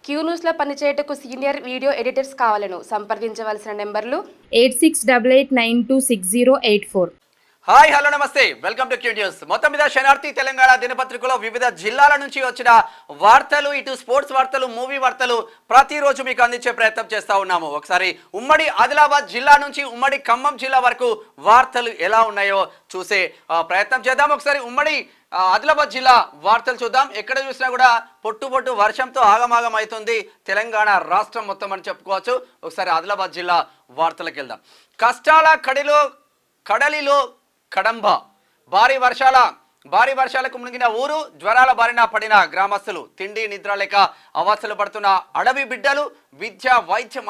Queue న్యూస్లో పనిచేయటకు senior video editors కావాలను సంప్రదించవలసిన నెంబర్లు 8688926084. హాయ్ హలో నమస్తే వెల్కమ్ టు క్యూ న్యూస్. మొత్తం మీద శనార్థి తెలంగాణ దినపత్రికలో వివిధ జిల్లాల నుంచి వచ్చిన వార్తలు, ఇటు స్పోర్ట్స్ వార్తలు, మూవీ వార్తలు ప్రతిరోజు మీకు అందించే ప్రయత్నం చేస్తూ ఉన్నాము. ఒకసారి ఉమ్మడి ఆదిలాబాద్ జిల్లా నుంచి ఉమ్మడి ఖమ్మం జిల్లా వరకు వార్తలు ఎలా ఉన్నాయో చూసే ప్రయత్నం చేద్దాం. ఒకసారి ఉమ్మడి ఆదిలాబాద్ జిల్లా వార్తలు చూద్దాం. ఎక్కడ చూసినా కూడా పొట్టు వర్షంతో ఆగమాగం అవుతుంది తెలంగాణ రాష్ట్రం మొత్తం అని చెప్పుకోవచ్చు. ఒకసారి ఆదిలాబాద్ జిల్లా వార్తలకు వెళ్దాం. కష్టాల కడలిలో కడంబ, భారీ వర్షాలకు మునిగిన ఊరు, జ్వరాల బారిన పడిన గ్రామస్తులు, తిండి నిద్ర లేక అవస్థలు పడుతున్న అడవి బిడ్డలు, విద్య వైద్యం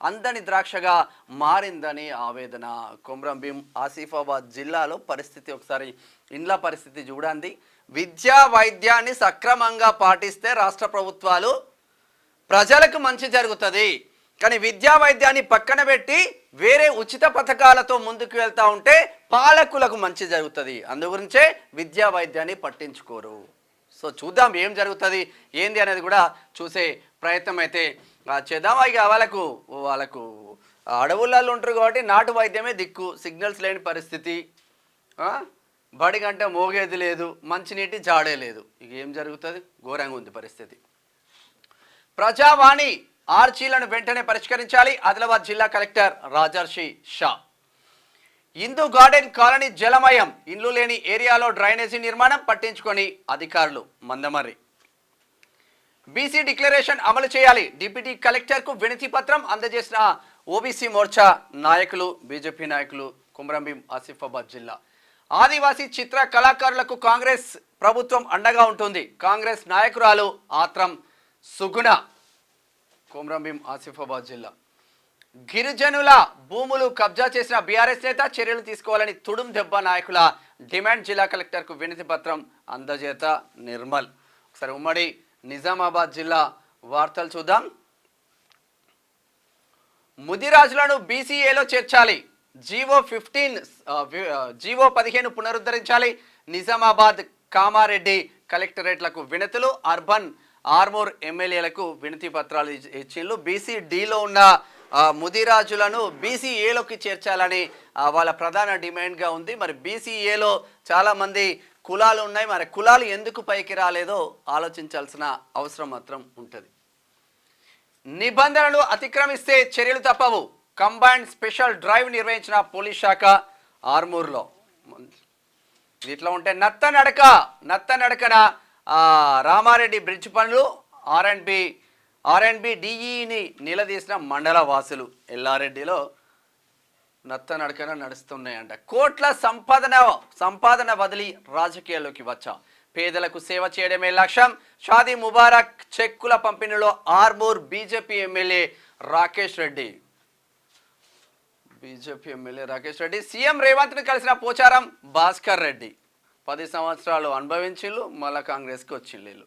అందని ద్రాక్షగా మారిందని ఆవేదన. కొమ్రంభీం ఆసిఫాబాద్ జిల్లాలో పరిస్థితి ఒకసారి ఇండ్ల పరిస్థితి చూడండి. విద్యా వైద్యాన్ని సక్రమంగా పాటిస్తే రాష్ట్ర ప్రభుత్వాలు ప్రజలకు మంచి జరుగుతుంది. కానీ విద్యా వైద్యాన్ని పక్కన పెట్టి వేరే ఉచిత పథకాలతో ముందుకు వెళ్తూ ఉంటే పాలకులకు మంచి జరుగుతుంది. అందుగురించే విద్యా వైద్యాన్ని పట్టించుకోరు. సో చూద్దాం ఏం జరుగుతుంది ఏంది అనేది కూడా చూసే ప్రయత్నం అయితే చేద్దాం. ఇక వాళ్ళకు అడవులలో ఉంటారు కాబట్టి నాటు వైద్యమే దిక్కు, సిగ్నల్స్ లేని పరిస్థితి, బడి గంట మోగేది లేదు, మంచినీటి జాడే లేదు. ఇక ఏం జరుగుతుంది? ఘోరంగా ఉంది పరిస్థితి. ప్రజావాణి ఆర్చీలను వెంటనే పరిష్కరించాలి. ఆదిలాబాద్ జిల్లా collector Rajarshi Shah. Hindu garden colony జలమయం, ఇండ్లు లేని ఏరియాలో డ్రైనేజీ నిర్మాణం పట్టించుకొని అధికారులు మందమర్రి. బీసీ డిక్లరేషన్ అమలు చేయాలి, డిప్యూటీ కలెక్టర్కు వినతి పత్రం అందజేసిన ఓబీసీ మోర్చా నాయకులు, బీజేపీ నాయకులు. కొమ్రంభీం ఆసిఫాబాద్ జిల్లా. ఆదివాసీ చిత్ర కళాకారులకు కాంగ్రెస్ ప్రభుత్వం అండగా ఉంటుంది, కాంగ్రెస్ నాయకురాలు ఆత్రం సుగుణ. కొమ్రంభీం ఆసిఫాబాద్ జిల్లా. గిరిజనుల భూములు కబ్జా చేసిన బీఆర్ఎస్ నేత చర్యలు తీసుకోవాలని తుడుం దెబ్బ నాయకుల డిమాండ్. జిల్లా కలెక్టర్కు వినతి పత్రం అందజేత నిర్మల్. ఒకసారి ఉమ్మడి నిజామాబాద్ జిల్లా వార్తలు చూద్దాం. ముదిరాజులను బీసీఏలో చేర్చాలి, జీవో 15 పునరుద్ధరించాలి. నిజామాబాద్ కామారెడ్డి కలెక్టరేట్లకు వినతులు, అర్బన్ ఆర్మూర్ ఎమ్మెల్యేలకు వినతి పత్రాలు ఇచ్చిండ్రు. బీసీ డీలో ఉన్న ముదిరాజులను బీసీఏలోకి చేర్చాలని వాళ్ళ ప్రధాన డిమాండ్గా ఉంది. మరి బీసీఏలో చాలామంది కులాలు ఉన్నాయి, మరి కులాలు ఎందుకు పైకి రాలేదో ఆలోచించాల్సిన అవసరం మాత్రం ఉంటుంది. నిబంధనలు అతిక్రమిస్తే చర్యలు తప్పవు, కంబైన్డ్ స్పెషల్ డ్రైవ్ నిర్వహించిన పోలీస్ శాఖ ఆర్మూర్లో. ఇట్లా ఉంటే నత్తనడకన రామారెడ్డి బ్రిడ్జ్ పనులు, ఆర్ఎండ్బి డిఈని నిలదీసిన మండల వాసులు. ఎల్లారెడ్డిలో నత్తనడకన నడుస్తున్నాయంట. కోట్ల సంపాదన వదిలి రాజకీయాల్లోకి వచ్చా, పేదలకు సేవ చేయడమే లక్ష్యం. షాదీ ముబారక్ చెక్కుల పంపిణీలో Armoor BJP MLA Rakesh Reddy. CM రేవంత్ని కలిసిన పోచారం భాస్కర్ రెడ్డి. 10 సంవత్సరాలు అనుభవించిళ్ళు, మళ్ళా కాంగ్రెస్కి వచ్చిళ్ళు.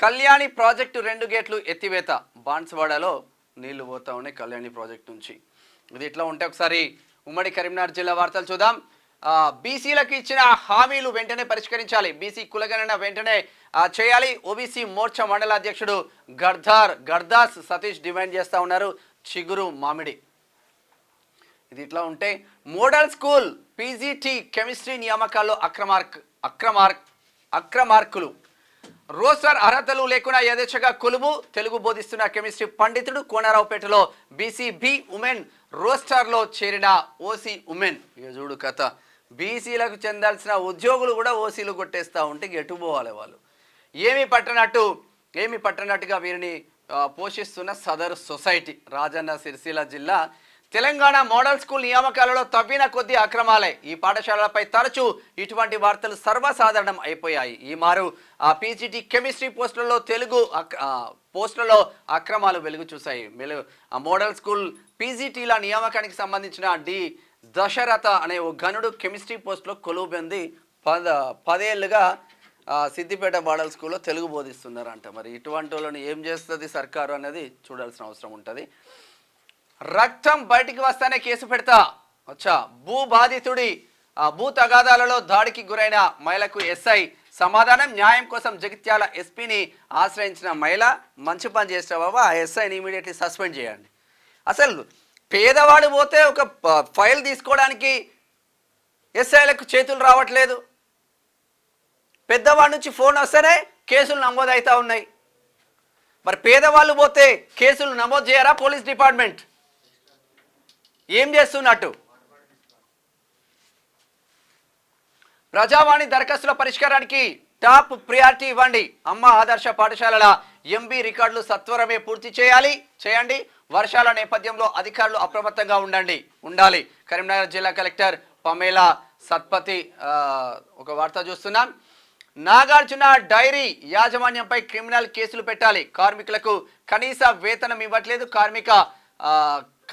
కళ్యాణి ప్రాజెక్టు 2 గేట్లు ఎత్తివేత, బాన్స్వాడలో నీళ్లు పోతా ఉన్నాయి కళ్యాణి ప్రాజెక్టు నుంచి. ఇది ఇట్లా ఉంటే ఒకసారి ఉమ్మడి కరీంనగర్ జిల్లా వార్తలు చూద్దాం. బీసీలకు ఇచ్చిన హామీలు వెంటనే పరిష్కరించాలి, బీసీ కులగణన వెంటనే చేయాలి. ఓబీసీ మోర్చా మండల అధ్యక్షుడు గర్దాస్ సతీష్ డిమాండ్ చేస్తూ ఉన్నారు. చిగురు మామిడి. ఇది ఇట్లా ఉంటే మోడల్ స్కూల్ పీజీటీ కెమిస్ట్రీ నియామకాల్లో అక్రమార్కులు, రోస్టర్ అర్హతలు లేకుండా యథేచ్ఛగా కొలువు. తెలుగు బోధిస్తున్న కెమిస్ట్రీ పండితుడు. కోనరావుపేటలో బీసీ బి ఉమెన్ రోస్టర్లో చేరిన ఓసీ ఉమెన్. ఇక చూడు కథ, బీసీలకు చెందాల్సిన ఉద్యోగులు కూడా ఓసీలు కొట్టేస్తూ ఉంటే ఎటు పోవాలి వాళ్ళు. ఏమి పట్టనట్టుగా వీరిని పోషిస్తున్న సదరు సొసైటీ. రాజన్న సిరిసిల్ల జిల్లా. తెలంగాణ మోడల్ స్కూల్ నియామకాలలో తవ్విన కొద్ది అక్రమాలే, ఈ పాఠశాలలపై తరచూ ఇటువంటి వార్తలు సర్వసాధారణం అయిపోయాయి. ఈ మారు పీజీటీ కెమిస్ట్రీ పోస్టులలో అక్రమాలు వెలుగు చూశాయి. మోడల్ స్కూల్ పీజీటీల నియామకానికి సంబంధించిన డి దశరథ అనే ఓ గనుడు కెమిస్ట్రీ పోస్టులో కొలువు పొంది 10 ఏళ్ళుగా సిద్దిపేట మోడల్ స్కూల్లో తెలుగు బోధిస్తున్నారంట. మరి ఇటువంటి వాళ్ళని ఏం చేస్తుంది సర్కారు అనేది చూడాల్సిన అవసరం ఉంటుంది. రక్తం బయటికి వస్తానే కేసు పెడతా. భూ బాధితుడి భూ తగాదాలలో దాడికి గురైన మహిళకు ఎస్ఐ సమాధానం న్యాయం కోసం జగిత్యాల ఎస్పీని ఆశ్రయించిన మహిళ మంచి పని చేసిన బాబా ఆ ఎస్ఐని ఇమీడియట్లీ సస్పెండ్ చేయండి. అసలు పేదవాడు పోతే ఒక ఫైల్ తీసుకోవడానికి ఎస్ఐలకు చేతులు రావట్లేదు. పెద్దవాడి నుంచి ఫోన్ వస్తేనే కేసులు నమోదవుతూ ఉన్నాయి. మరి పేదవాళ్ళు పోతే కేసులు నమోదు చేయరా పోలీస్ డిపార్ట్మెంట్? ఏం చేస్తున్నట్టు? ప్రజావాణి దరఖాస్తుల పరిష్కారానికి టాప్ ప్రియారిటీ ఇవ్వండి. అమ్మ ఆదర్శ పాఠశాలల ఎంబీ రికార్డులు సత్వరమే పూర్తి చేయండి. వర్షాల నేపథ్యంలో అధికారులు అప్రమత్తంగా ఉండాలి. కరీంనగర్ జిల్లా కలెక్టర్ పమేలా సత్పతి ఒక వార్త చూస్తున్నాం. నాగార్జున డైరీ యాజమాన్యంపై క్రిమినల్ కేసులు పెట్టాలి. కార్మికులకు కనీస వేతనం ఇవ్వట్లేదు. కార్మిక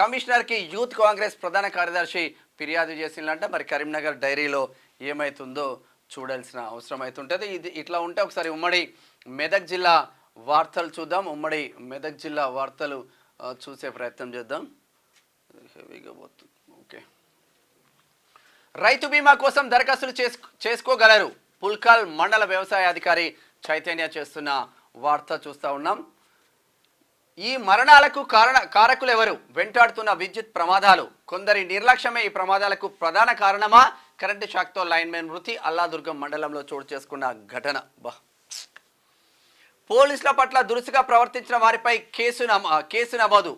కమిషనర్కి యూత్ కాంగ్రెస్ ప్రధాన కార్యదర్శి ఫిర్యాదు చేసిందంట. మరి కరీంనగర్ డైరీలో ఏమైతుందో చూడాల్సిన అవసరం అవుతుంటుంది. ఇది ఇట్లా ఉంటే ఒకసారి ఉమ్మడి మెదక్ జిల్లా వార్తలు చూద్దాం. ఉమ్మడి మెదక్ జిల్లా వార్తలు చూసే ప్రయత్నం చేద్దాం. ఓకే, రైతు బీమా కోసం దరఖాస్తులు చేసుకోగలరు. పుల్కాల్ మండల వ్యవసాయ అధికారి చైతన్య చేస్తున్న వార్త చూస్తూ ఉన్నాం. ఈ మరణాలకు కారకులు ఎవరు? వెంటాడుతున్న విద్యుత్ ప్రమాదాలు. కొందరి నిర్లక్ష్యమే ఈ ప్రమాదాలకు ప్రధాన కారణమా? కరెంటు షాక్తో లైన్మెన్ మృతి అల్లాదుర్గం మండలంలో చోటు చేసుకున్న ఘటన. పోలీసుల పట్ల దురుసుగా ప్రవర్తించిన వారిపై కేసు నమోదు.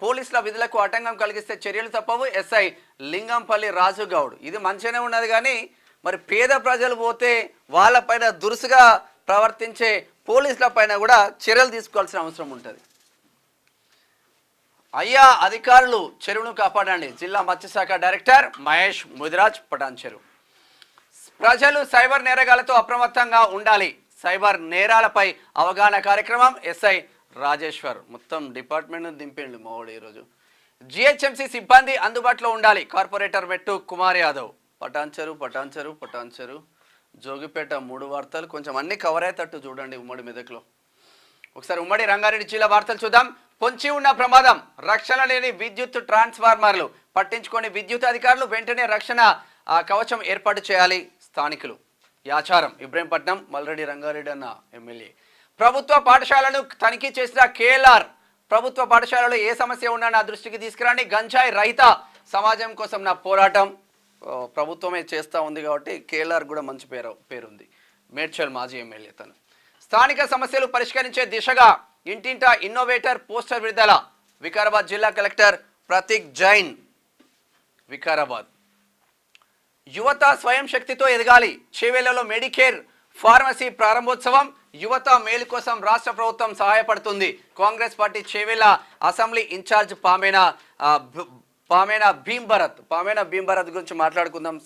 పోలీసుల విధులకు ఆటంకం కలిగిస్తే చర్యలు తప్పవు. ఎస్ఐ లింగంపల్లి రాజు గౌడ్. ఇది మంచిగానే ఉన్నది, కానీ మరి పేద ప్రజలు పోతే వాళ్ళపైన దురుసుగా ప్రవర్తించే పోలీసుల పైన కూడా చర్యలు తీసుకోవాల్సిన అవసరం ఉంటుంది. అయ్యా అధికారులు చెరువును కాపాడండి. జిల్లా మత్స్యశాఖ డైరెక్టర్ మహేష్ ముదిరాజ్ పటాన్చెరు. ప్రజలు సైబర్ నేరగాలతో అప్రమత్తంగా ఉండాలి. సైబర్ నేరాలపై అవగాహన కార్యక్రమం. ఎస్ఐ రాజేశ్వర్. మొత్తం డిపార్ట్మెంట్ను దింపేండి మావాడు ఈరోజు. జిహెచ్ఎంసీ సిబ్బంది అందుబాటులో ఉండాలి. కార్పొరేటర్ మెట్టు కుమార్ యాదవ్. పటాన్చెరు జోగిపేట 3 వార్తలు కొంచెం అన్ని కవర్ అయ్యేటట్టు చూడండి ఉమ్మడి మెదక్లో. ఒకసారి ఉమ్మడి రంగారెడ్డి జిల్లా వార్తలు చూద్దాం. పొంచి ఉన్న ప్రమాదం. రక్షణ లేని విద్యుత్ ట్రాన్స్ఫార్మర్లు పట్టించుకొని విద్యుత్ అధికారులు వెంటనే రక్షణ కవచం ఏర్పాటు చేయాలి. స్థానికులు. యాచారం ఇబ్రహీంపట్నం మల్రెడ్డి రంగారెడ్డి అన్న ఎమ్మెల్యే. ప్రభుత్వ పాఠశాలను తనిఖీ చేసిన కేఎల్ఆర్. ప్రభుత్వ పాఠశాలలో ఏ సమస్య ఉన్నా నా దృష్టికి తీసుకురండి. గంజాయి రహిత సమాజం కోసం నా పోరాటం. ప్రభుత్వమే చేస్తూ ఉంది కాబట్టి కేఎల్ఆర్ కూడా మంచి పేరుంది. మేడ్చల్ మాజీ ఎమ్మెల్యే తను. స్థానిక సమస్యలు పరిష్కరించే దిశగా ఇంటింటా ఇన్నోవేటర్ పోస్టర్ విడుదల. వికారాబాద్ జిల్లా కలెక్టర్ ప్రతీక్ జైన్. వికారాబాద్. యువత స్వయం శక్తితో ఎదగాలి. చేవేళ్లలో మెడికేర్ ఫార్మసీ ప్రారంభోత్సవం. యువత మేలు కోసం రాష్ట్ర ప్రభుత్వం సహాయపడుతుంది. Congress party Chevella assembly incharge Pamena Bhimbharat గురించి మాట్లాడుకుందాం.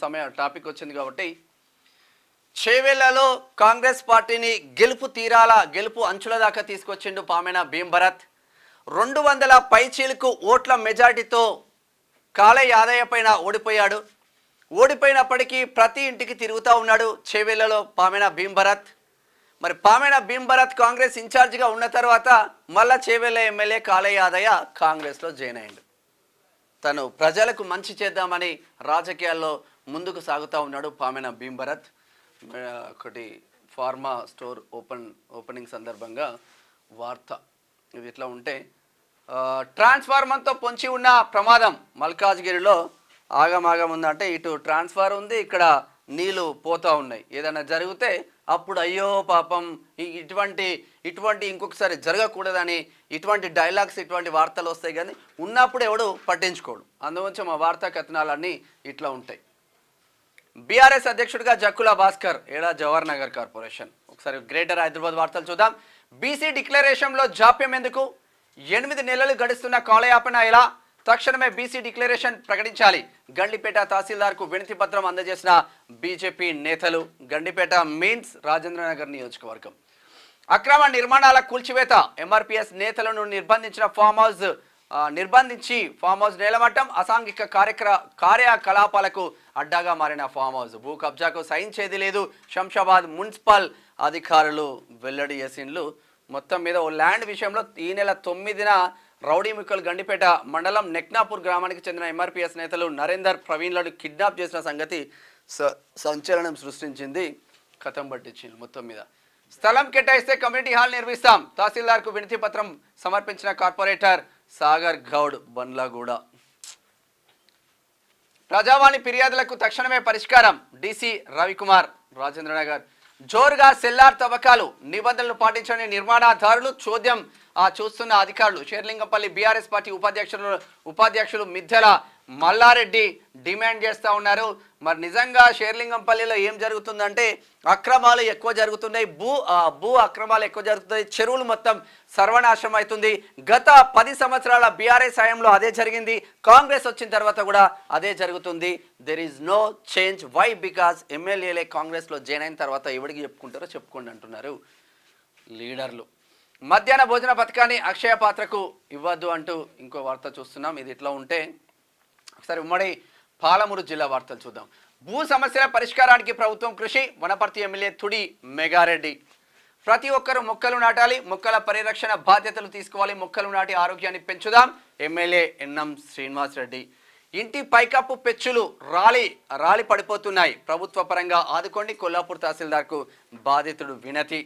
టాపిక్ వచ్చింది కాబట్టి. చేవేళ్లలో కాంగ్రెస్ పార్టీని గెలుపు అంచుల దాకా తీసుకొచ్చిండు పామేనా భీంభరత్. 200 పైచీలకు ఓట్ల మెజార్టీతో కాళే యాదయ్య పైన ఓడిపోయినప్పటికీ ప్రతి ఇంటికి తిరుగుతూ ఉన్నాడు చేవేళ్లలో పామేనా భీంభరత్. మరి పామేనా భీంభరత్ కాంగ్రెస్ ఇన్ఛార్జిగా ఉన్న తర్వాత మళ్ళా చేవేళ్ల ఎమ్మెల్యే కాళే యాదయ్య కాంగ్రెస్లో జాయిన్ అయ్యాడు. తను ప్రజలకు మంచి చేద్దామని రాజకీయాల్లో ముందుకు సాగుతూ ఉన్నాడు పామేనా భీంభరత్. ఒకటి ఫార్మా స్టోర్ ఓపెనింగ్ సందర్భంగా వార్త. ఇది ఇట్లా ఉంటే ట్రాన్స్ఫార్మర్తో పొంచి ఉన్న ప్రమాదం. మల్కాజ్గిరిలో ఆగమాగం ఉందంటే ఇటు ట్రాన్స్ఫార్ ఉంది, ఇక్కడ నీళ్లు పోతూ ఉన్నాయి. ఏదైనా జరిగితే అప్పుడు అయ్యో పాపం ఇటువంటి ఇంకొకసారి జరగకూడదని ఇటువంటి డైలాగ్స్ ఇటువంటి వార్తలు వస్తాయి, కానీ ఉన్నప్పుడు ఎవడు పట్టించుకోడు. అందువల్ల మా వార్తా కథనాలన్నీ ఇట్లా ఉంటాయి. బీఆర్ఎస్ అధ్యక్షుడిగా జక్కుల భాస్కర్. ఏడా జవహర్ నగర్ కార్పొరేషన్. ఒకసారి గ్రేటర్ హైదరాబాద్ వార్తలు చూద్దాం. బీసీ డిక్లరేషన్లో జాప్యం ఎందుకు? 8 నెలలు గడుస్తున్న కాలయాపన ఎలా? తక్షణమే బీసీ డిక్లరేషన్ ప్రకటించాలి. గండిపేట తహసీల్దార్కు వినతి పత్రం అందజేసిన బీజేపీ నేతలు. గండిపేట మీన్స్ రాజేంద్రనగర్ నియోజకవర్గం. అక్రమ నిర్మాణాల కూల్చివేత. ఎంఆర్పీఎస్ నేతలను నిర్బంధించి ఫామ్ హౌస్ నేలమట్టం. అసాంఘిక కార్యకలాపాలకు అడ్డాగా మారిన ఫామ్ హౌస్. భూ కబ్జాకు సహించేది లేదు. శంషాబాద్ మున్సిపల్ అధికారులు వెల్లడి చేసిండ్లు. మొత్తం మీద ఓ ల్యాండ్ విషయంలో ఈ నెల 9న రౌడీ ముక్కలు గండిపేట మండలం నెక్నాపూర్ గ్రామానికి చెందిన ఎంఆర్పీఎస్ నేతలు నరేందర్ ప్రవీణ్లను కిడ్నాప్ చేసిన సంగతి సంచలనం సృష్టించింది. కథం పట్టించింది మొత్తం మీద. స్థలం కేటాయిస్తే కమ్యూనిటీ హాల్ నిర్మిస్తాం, తహసీల్దార్కు వినతి పత్రం సమర్పించిన కార్పొరేటర్ సాగర్ గౌడ్ బండ్లగూడ. ప్రజావాణి ఫిర్యాదులకు తక్షణమే పరిష్కారం, డీసీ రవికుమార్ రాజేంద్రనగర్. జోరుగా సెల్లార్ తవ్వకాలు, నిబంధనలు పాటించని నిర్మాణదారులు చోద్యం చూస్తున్న అధికారులు. షేర్లింగంపల్లి బీఆర్ఎస్ పార్టీ ఉపాధ్యక్షులు మిద్దెల మల్లారెడ్డి డిమాండ్ చేస్తూ ఉన్నారు. మరి నిజంగా షేర్లింగంపల్లిలో ఏం జరుగుతుందంటే అక్రమాలు ఎక్కువ జరుగుతున్నాయి, భూ అక్రమాలు ఎక్కువ జరుగుతున్నాయి, చెరువులు మొత్తం సర్వనాశనం అవుతుంది. గత 10 సంవత్సరాల బీఆర్ఎస్ హయాంలో అదే జరిగింది, కాంగ్రెస్ వచ్చిన తర్వాత కూడా అదే జరుగుతుంది. There is no change. Why? Because ఎమ్మెల్యేలే కాంగ్రెస్లో జాయిన్ అయిన తర్వాత ఎవరికి చెప్పుకుంటారో చెప్పుకోండి అంటున్నారు లీడర్లు. మధ్యాహ్న భోజన పథకాన్ని అక్షయ పాత్రకు ఇవ్వద్దు అంటూ ఇంకో వార్త చూస్తున్నాం. ఇది ఇట్లా ఉంటే ఒకసారి ఉమ్మడి పాలమూరు జిల్లా వార్తలు చూద్దాం. భూ సమస్యల పరిష్కారానికి ప్రభుత్వం కృషి, వనపర్తి ఎమ్మెల్యే తుడి మెగారెడ్డి. ప్రతి ఒక్కరూ మొక్కలు నాటాలి, మొక్కల పరిరక్షణ బాధ్యతలు తీసుకోవాలి, మొక్కలు నాటి ఆరోగ్యాన్ని పెంచుదాం, ఎమ్మెల్యే ఎన్ఎం శ్రీనివాస్ రెడ్డి. ఇంటి పైకప్పు పెచ్చులు రాలి పడిపోతున్నాయి, ప్రభుత్వ పరంగా ఆదుకోండి, కొల్లాపూర్ తహసీల్దార్కు బాధితుడు వినతి.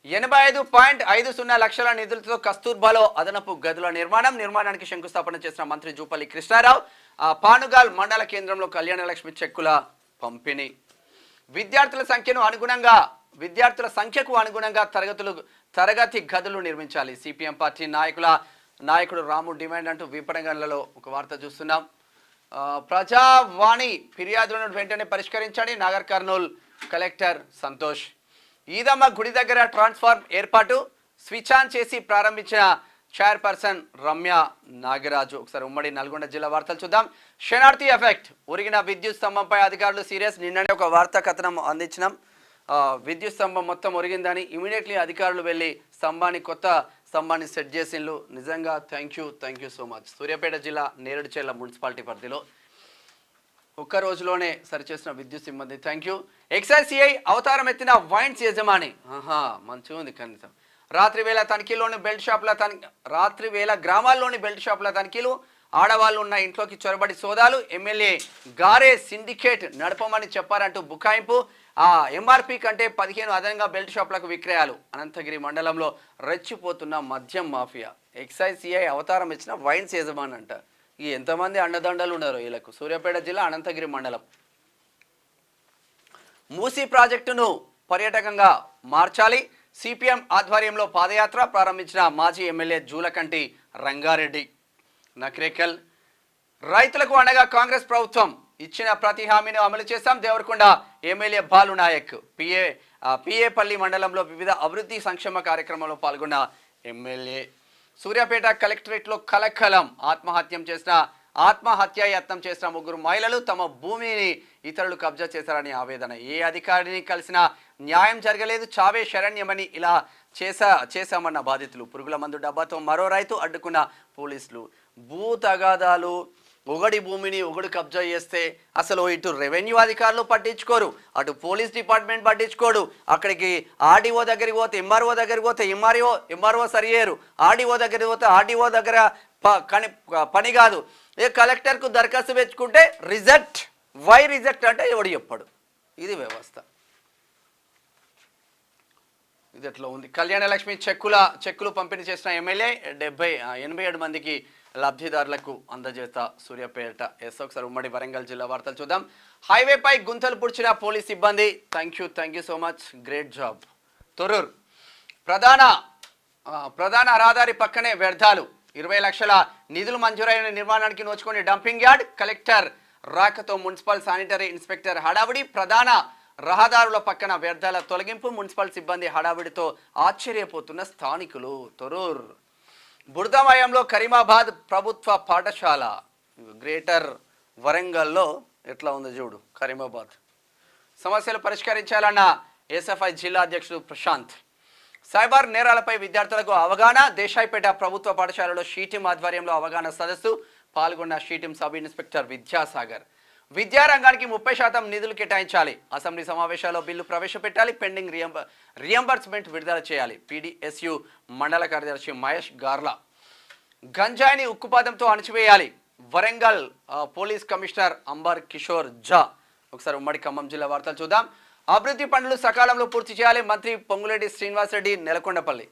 85.50 లక్షల నిధులతో కస్తూర్బాలో అదనపు గదుల నిర్మాణానికి శంకుస్థాపన చేసిన మంత్రి జూపల్లి కృష్ణారావు. పానుగాల్ మండల కేంద్రంలో కళ్యాణలక్ష్మి చెక్కుల పంపిణీ. విద్యార్థుల సంఖ్యకు అనుగుణంగా తరగతి గదులు నిర్మించాలి, సిపిఎం పార్టీ నాయకుడు రాము డిమాండ్ అంటూ విపణగంలో ఒక వార్త చూస్తున్నాం. ప్రజావాణి ఫిర్యాదులను వెంటనే పరిష్కరించండి, నాగర్ కర్నూల్ కలెక్టర్ సంతోష్. ఈదమ్మ గుడి దగ్గర ట్రాన్స్ఫార్మ్ ఏర్పాటు, స్విచ్ ఆన్ చేసి ప్రారంభించిన చైర్పర్సన్ రమ్య నాగరాజు. ఒకసారి ఉమ్మడి నల్గొండ జిల్లా వార్తలు చూద్దాం. శనార్థి ఎఫెక్ట్, ఉరిగిన విద్యుత్ స్తంభంపై అధికారులు సీరియస్. నిన్ననే ఒక వార్తా కథనం అందించినాం. విద్యుత్ స్తంభం మొత్తం ఒరిగిందని ఇమీడియట్లీ అధికారులు వెళ్ళి కొత్త స్తంభాన్ని సెట్ చేసిండ్రు. నిజంగా thank you so much. Suryapet జిల్లా నేరేడుచెర్ల మున్సిపాలిటీ పరిధిలో ఒక్క రోజులోనే సరిచేసిన విద్యుత్ సిబ్బంది థ్యాంక్ యూ. ఎక్సైజ్ సిఐ అవతారం ఎత్తిన వైన్స్ యజమాని. మంచిగా ఉంది కనీసం. రాత్రి వేళ గ్రామాల్లోని బెల్ట్ షాపుల తనిఖీలు, ఆడవాళ్ళు ఉన్న ఇంట్లోకి చొరబడి సోదాలు, ఎమ్మెల్యే గారే సిండికేట్ నడపమని చెప్పారంటూ బుకాయింపు. ఎంఆర్పి కంటే 15 అదనంగా బెల్ట్ షాపులకు విక్రయాలు. అనంతగిరి మండలంలో రెచ్చిపోతున్న మద్యం మాఫియా. ఎక్సైజ్ సిఐ అవతారం ఇచ్చిన వైన్స్ యజమాని అంట. ఎంతమంది అండదండలు ఉన్నారు వీళ్ళకు. సూర్యాపేట జిల్లా అనంతగిరి మండలం. మూసీ ప్రాజెక్టును పర్యాటకంగా మార్చాలి, సిపిఎం ఆధ్వర్యంలో పాదయాత్ర ప్రారంభించిన మాజీ ఎమ్మెల్యే జూలకంటి రంగారెడ్డి. నక్రేకల్, రైతులకు అండగా కాంగ్రెస్ ప్రభుత్వం ఇచ్చిన ప్రతి హామీని అమలు చేశాం, దేవరకొండ ఎమ్మెల్యే బాలు నాయక్. పిఏపల్లి మండలంలో వివిధ అభివృద్ధి సంక్షేమ కార్యక్రమంలో పాల్గొన్న ఎమ్మెల్యే. సూర్యాపేట కలెక్టరేట్లో కలకలం, ఆత్మహత్యాయత్నం చేసిన 3 మహిళలు తమ భూమిని ఇతరులు కబ్జా చేశారని ఆవేదన. ఏ అధికారిని కలిసినా న్యాయం జరగలేదు, చావే శరణ్యమని ఇలా చేశామన్న బాధితులు. పురుగుల మందు డబ్బాతో మరో రైతు అడ్డుకున్న పోలీసులు. భూ తగాదాలు, ఒకడి భూమిని ఒకడు కబ్జా చేస్తే అసలు ఇటు రెవెన్యూ అధికారులు పట్టించుకోరు, అటు పోలీస్ డిపార్ట్మెంట్ పట్టించుకోడు. అక్కడికి ఆర్డీఓ దగ్గరికి పోతే ఎంఆర్ఓ దగ్గరికి పోతే ఎంఆర్ఓ సరిచేయరు, ఆర్డీఓ దగ్గరికి పోతే ఆర్డీఓ దగ్గర పని కాదు. కలెక్టర్కు దరఖాస్తు పెంచుకుంటే రిజెక్ట్. వై రిజెక్ట్ అంటే ఎవడు చెప్పాడు. ఇది వ్యవస్థ. ఇది ఎట్లా ఉంది. కళ్యాణలక్ష్మి చెక్కులు పంపిణీ చేసిన ఎమ్మెల్యే 87 మందికి లబ్ధిదారులకు అందజేత సూర్యాపేట. ఒకసారి ఉమ్మడి వరంగల్ జిల్లా వార్తలు చూద్దాం. హైవేపై గుంతలు పుడిచిన పోలీస్ సిబ్బంది. Thank you so much, great job. Torrur ప్రధాన రహదారి పక్కనే వ్యర్థాలు, 20 లక్షల నిధులు మంజూరైన నిర్మాణానికి నోచుకొని డంపింగ్ యార్డ్. కలెక్టర్ రాకతో మున్సిపల్ శానిటరీ ఇన్స్పెక్టర్ హడావిడి. ప్రధాన రహదారుల పక్కన వ్యర్థాల తొలగింపు, మున్సిపల్ సిబ్బంది హడావిడితో ఆశ్చర్యపోతున్న స్థానికులు. తొర్రూర్ బురదమయంలో కరీమాబాద్ ప్రభుత్వ పాఠశాల. గ్రేటర్ వరంగల్లో ఎట్లా ఉంది చూడు. కరీమాబాద్ సమస్యలు పరిష్కరించాలన్న ఎస్ఎఫ్ఐ జిల్లా అధ్యక్షుడు ప్రశాంత్. సైబర్ నేరాలపై విద్యార్థులకు అవగాహన. దేశాయిపేట ప్రభుత్వ పాఠశాలలో షీటిం ఆధ్వర్యంలో అవగాహన సదస్సు. పాల్గొన్న షీటిం సబ్ ఇన్స్పెక్టర్ విద్యాసాగర్. విద్యారంగానికి 30% నిధులు కేటాయించాలి. అసెంబ్లీ సమావేశాల్లో బిల్లు ప్రవేశపెట్టాలి. పెండింగ్ రియంబర్స్మెంట్ విడుదల చేయాలి. పీడీఎస్యు మండల కార్యదర్శి మహేష్ గార్లా. గంజాయిని ఉక్కుపాదంతో అణచివేయాలి. Warangal police commissioner Ambar Kishore Jha. ఒకసారి ఉమ్మడి ఖమ్మం జిల్లా వార్తలు చూద్దాం. అభివృద్ధి పనులు సకాలంలో పూర్తి చేయాలి మంత్రి పొంగులేటి శ్రీనివాసరెడ్డి నెలకొండపల్లి.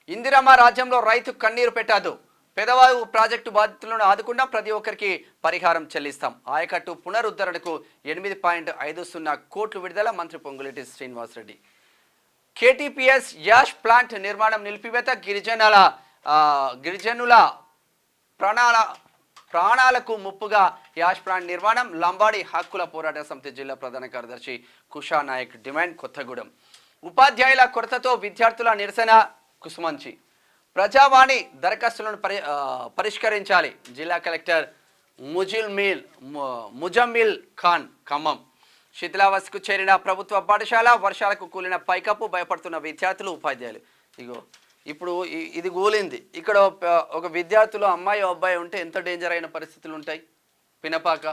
ఇందిరమ్మ రాజ్యంలో రైతు కన్నీరు పెట్టాదు. పెదవాగు ప్రాజెక్టు బాధితులను ఆదుకున్నా ప్రతి ఒక్కరికి పరిహారం చెల్లిస్తాం. ఆయకట్టు పునరుద్ధరణకు 8.50 కోట్లు విడుదల మంత్రి Ponguleti Srinivasa Reddy. KTPS ash plant నిర్మాణం నిలిపివేత గిరిజనుల ప్రాణాలకు ముప్పుగా యాష్ ప్లాంట్ నిర్మాణం. లంబాడి హక్కుల పోరాట సమితి జిల్లా ప్రధాన కార్యదర్శి కుషా నాయక్ డిమాండ్. కొత్తగూడెం ఉపాధ్యాయుల కొరతతో విద్యార్థుల నిరసన కుసుమంచి. ప్రజావాణి దరఖాస్తులను పరిష్కరించాలి. జిల్లా కలెక్టర్ ముజమ్మిల్ ఖాన్ ఖమ్మం. శిథిలావస్థకు చేరిన ప్రభుత్వ పాఠశాల, వర్షాలకు కూలిన పైకప్పు, భయపడుతున్న విద్యార్థులు ఉపాధ్యాయులు. ఇప్పుడు ఇది కూలింది. ఇక్కడ ఒక విద్యార్థులు అమ్మాయి అబ్బాయి ఉంటే ఎంత డేంజర్ అయిన పరిస్థితులు ఉంటాయి. పినపాక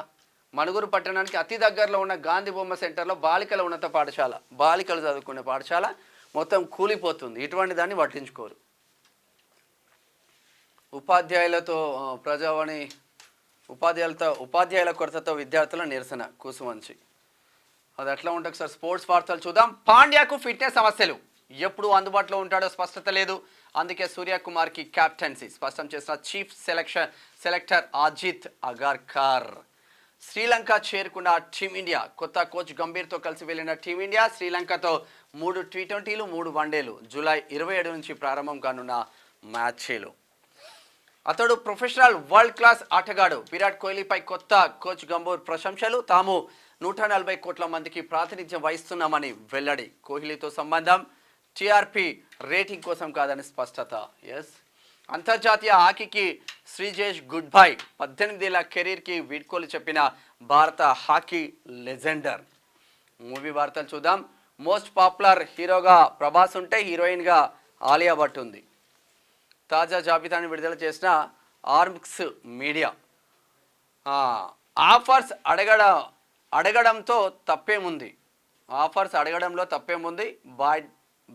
మణుగూరు పట్టణానికి అతి దగ్గరలో ఉన్న గాంధీ బొమ్మ సెంటర్లో బాలికల ఉన్నత పాఠశాల, బాలికలు చదువుకునే పాఠశాల మొత్తం కూలిపోతుంది. ఇటువంటి దాన్ని పట్టించుకోరు. ఉపాధ్యాయుల కొరతతో విద్యార్థుల నిరసన కూసుమంచి. అది ఎట్లా ఉంటుంది సార్? స్పోర్ట్స్ వార్తలు చూద్దాం. పాండ్యాకు ఫిట్నెస్ సమస్యలు, ఎప్పుడు అందుబాటులో ఉంటాడో స్పష్టత లేదు. అందుకే సూర్యకుమార్కి కెప్టెన్సీ స్పష్టం చేసిన చీఫ్ సెలెక్టర్ అజిత్ అగర్కర్. శ్రీలంక చేరుకున్న టీమిండియా. కొత్త కోచ్ గంభీర్తో కలిసి వెళ్లిన టీమిండియా శ్రీలంకతో 3 T20లు 3 వన్డేలు. జూలై 27 నుంచి ప్రారంభం కానున్న మ్యాచ్లు. అతడు ప్రొఫెషనల్ వరల్డ్ క్లాస్ ఆటగాడు. విరాట్ కోహ్లీపై కొత్త కోచ్ గంభీర్ ప్రశంసలు. తాము 140 కోట్ల మందికి ప్రాతినిధ్యం వహిస్తున్నామని వెల్లడి. కోహ్లీతో సంబంధం టీఆర్పీ రేటింగ్ కోసం కాదని స్పష్టత. ఎస్, అంతర్జాతీయ హాకీకి శ్రీజేష్ గుడ్ బై. 18 ఏళ్ల కెరీర్కి వీడ్కోలు చెప్పిన భారత హాకీ లెజెండర్. మూవీ వార్తలు చూద్దాం. మోస్ట్ పాపులర్ హీరోగా ప్రభాస్ ఉంటే హీరోయిన్గా ఆలియా భట్ ఉంది. తాజా జాబితాను విడుదల చేసిన ఆర్మ్స్ మీడియా. ఆఫర్స్ అడగడంతో తప్పేముంది.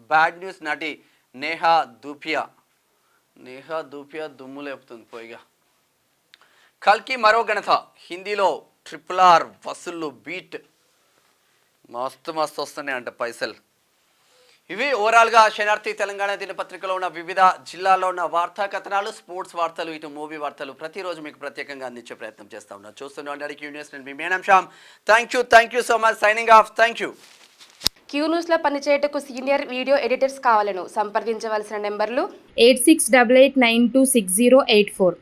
బ్యాడ్ న్యూస్ నటి నేహా దూపియా దుమ్ము లేపుతుంది పోయిగా. కల్కి మరో ఘనత. హిందీలో RRR వసూళ్లు బీట్ మస్తు వస్తున్నాయి అంట పైసలు. ఇవి ఓవరాల్గా శనార్థి తెలంగాణ దినపత్రికలో ఉన్న వివిధ జిల్లాల్లో ఉన్న వార్తా కథనాలు, స్పోర్ట్స్ వార్తలు, ఇటు మూవీ వార్తలు ప్రతిరోజు మీకు ప్రత్యేకంగా అందించే ప్రయత్నం చేస్తా ఉన్నాను. చూస్తున్నాను అడిగి న్యూస్. నేను మీ Menam Shyam. Thank you so much. Signing off. Thank you. Q న్యూస్లో పనిచేయటకు సీనియర్ వీడియో ఎడిటర్స్ కావాలను సంప్రదించవలసిన నెంబర్లు 8688926084.